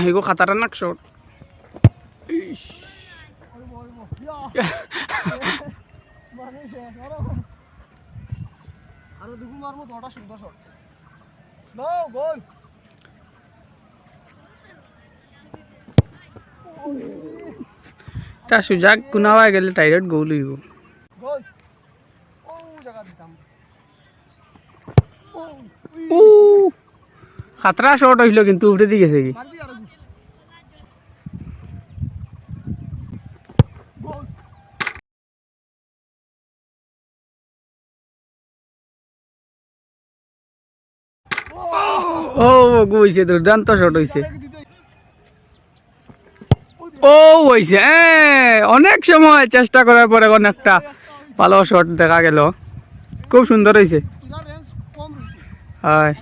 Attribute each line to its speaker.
Speaker 1: এগো খাতারনাক শট
Speaker 2: আরো দুগু মারমু তো ওটা সুন্দর শট নো গোল
Speaker 1: তা সুজাক কুনাওয়া গেলে ডাইরেক্ট গোল হইব
Speaker 2: গোল ও জায়গা দিতাম
Speaker 1: ও খাতরা শট হইল কিন্তু উঠে দিয়ে গেছে কি
Speaker 2: মারবি আরো গোল
Speaker 1: ও হইছে দুর্দান্ত শট হইছে ও হইছে অনেক সময় চেষ্টা করার পরে অনেকটা ভালো শট দেখা গেল খুব সুন্দর হইছে
Speaker 2: তোরা রেঞ্জ কম রইছে
Speaker 1: হয়